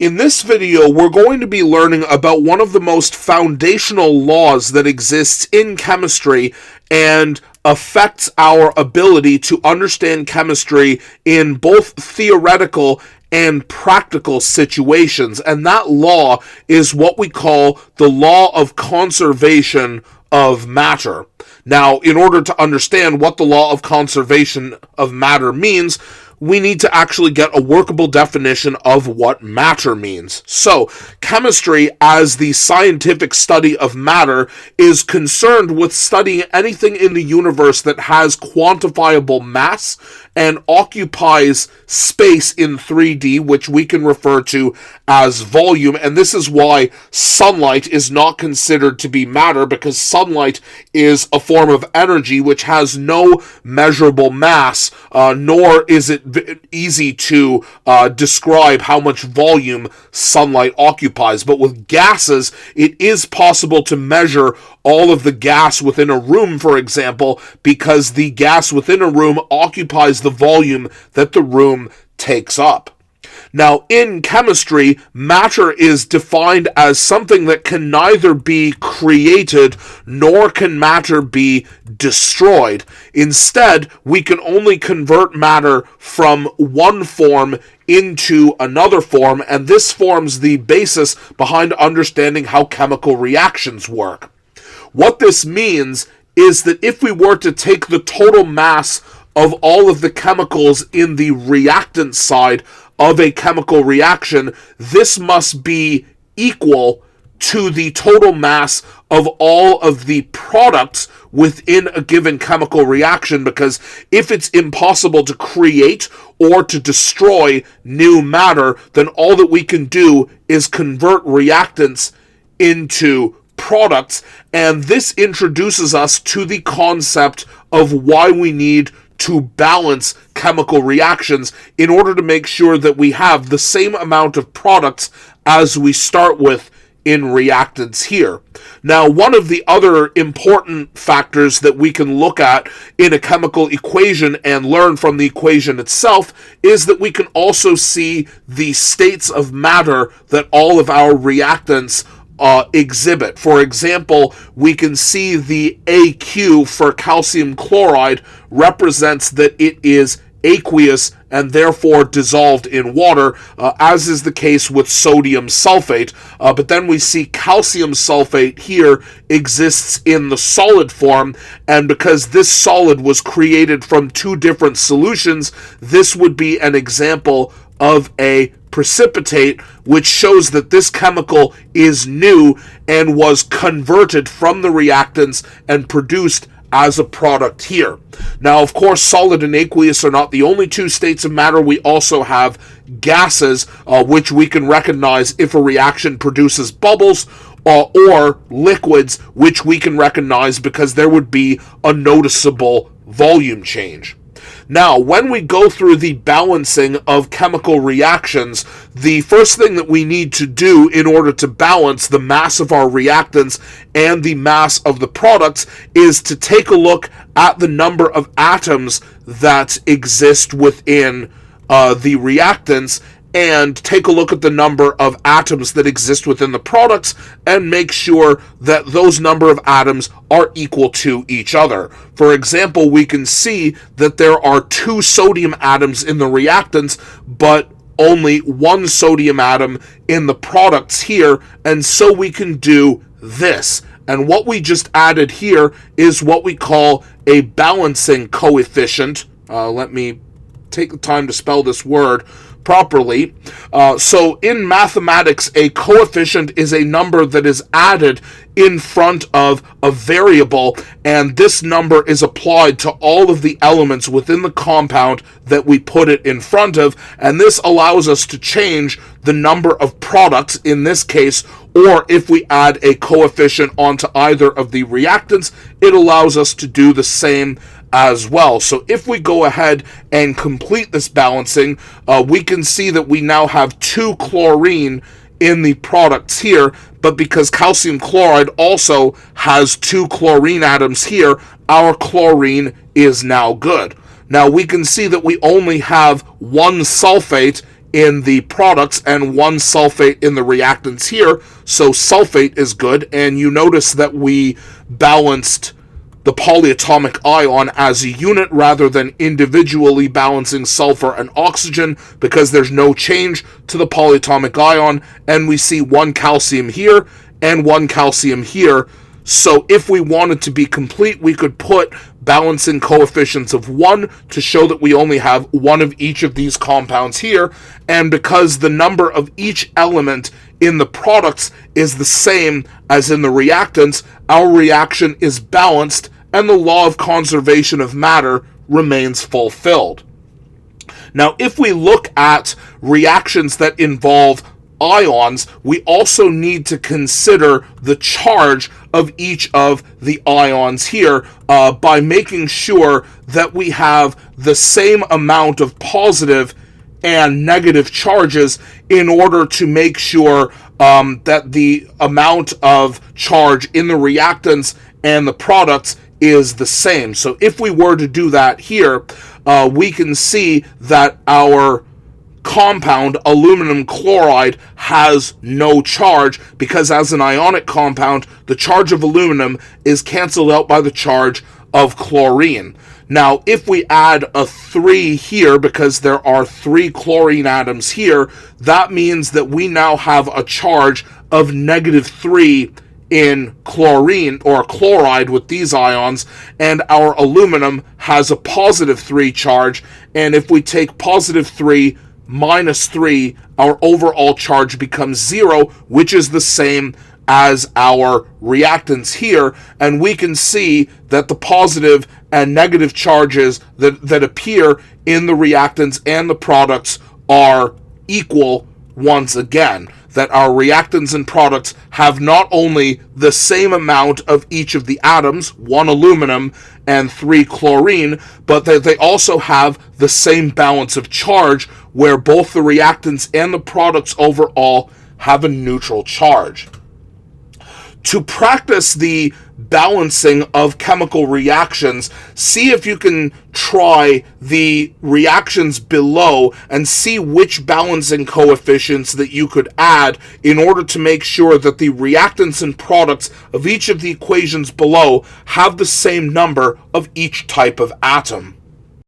In this video, we're going to be learning about one of the most foundational laws that exists in chemistry and affects our ability to understand chemistry in both theoretical and practical situations. And that law is what we call the law of conservation of matter. Now, in order to understand what the law of conservation of matter means, we need to actually get a workable definition of what matter means. So, chemistry, as the scientific study of matter, is concerned with studying anything in the universe that has quantifiable mass and occupies space in 3D, which we can refer to as volume. And this is why sunlight is not considered to be matter, because sunlight is a form of energy which has no measurable mass, nor is it easy to describe how much volume sunlight occupies. But with gases, it is possible to measure all of the gas within a room, for example, because the gas within a room occupies the volume that the room takes up. Now, in chemistry, matter is defined as something that can neither be created nor can matter be destroyed. Instead, we can only convert matter from one form into another form, and this forms the basis behind understanding how chemical reactions work. What this means is that if we were to take the total mass of all of the chemicals in the reactant side of a chemical reaction, this must be equal to the total mass of all of the products within a given chemical reaction, because if it's impossible to create or to destroy new matter, then all that we can do is convert reactants into products, and this introduces us to the concept of why we need to balance chemical reactions in order to make sure that we have the same amount of products as we start with in reactants here. Now, one of the other important factors that we can look at in a chemical equation and learn from the equation itself is that we can also see the states of matter that all of our reactants exhibit. For example, we can see the AQ for calcium chloride represents that it is aqueous and therefore dissolved in water, as is the case with sodium sulfate. But then we see calcium sulfate here exists in the solid form, and because this solid was created from two different solutions, this would be an example of a precipitate, which shows that this chemical is new and was converted from the reactants and produced as a product here. Now, of course, solid and aqueous are not the only two states of matter. We also have gases, which we can recognize if a reaction produces bubbles, or liquids, which we can recognize because there would be a noticeable volume change. Now, when we go through the balancing of chemical reactions, the first thing that we need to do in order to balance the mass of our reactants and the mass of the products is to take a look at the number of atoms that exist within the reactants, and take a look at the number of atoms that exist within the products and make sure that those number of atoms are equal to each other. For example, we can see that there are 2 sodium atoms in the reactants, but only 1 sodium atom in the products here, and so we can do this. And what we just added here is what we call a balancing coefficient. Let me take the time to spell this word properly. So in mathematics, a coefficient is a number that is added in front of a variable, and this number is applied to all of the elements within the compound that we put it in front of, and this allows us to change the number of products in this case, or if we add a coefficient onto either of the reactants, it allows us to do the same as well. So if we go ahead and complete this balancing, we can see that we now have 2 chlorine in the products here, but because calcium chloride also has 2 chlorine atoms here, our chlorine is now good. Now we can see that we only have 1 sulfate in the products and 1 sulfate in the reactants here. So sulfate is good, and you notice that we balanced the polyatomic ion as a unit rather than individually balancing sulfur and oxygen, because there's no change to the polyatomic ion, and we see 1 calcium here and 1 calcium here. So if we wanted to be complete, we could put balancing coefficients of 1 to show that we only have 1 of each of these compounds here. And because the number of each element in the products is the same as in the reactants, our reaction is balanced and the law of conservation of matter remains fulfilled. Now, if we look at reactions that involve ions, we also need to consider the charge of each of the ions here by making sure that we have the same amount of positive and negative charges in order to make sure that the amount of charge in the reactants and the products is the same. So if we were to do that here, we can see that our compound, aluminum chloride, has no charge because as an ionic compound, the charge of aluminum is canceled out by the charge of chlorine. Now, if we add a 3 here, because there are 3 chlorine atoms here, that means that we now have a charge of -3 in chlorine or chloride with these ions, and our aluminum has a +3 charge, and if we take +3 minus 3, our overall charge becomes 0, which is the same as our reactants here, and we can see that the positive and negative charges that appear in the reactants and the products are equal once again. That our reactants and products have not only the same amount of each of the atoms, 1 aluminum and 3 chlorine, but that they also have the same balance of charge, where both the reactants and the products overall have a neutral charge. To practice the balancing of chemical reactions, see if you can try the reactions below and see which balancing coefficients that you could add in order to make sure that the reactants and products of each of the equations below have the same number of each type of atom.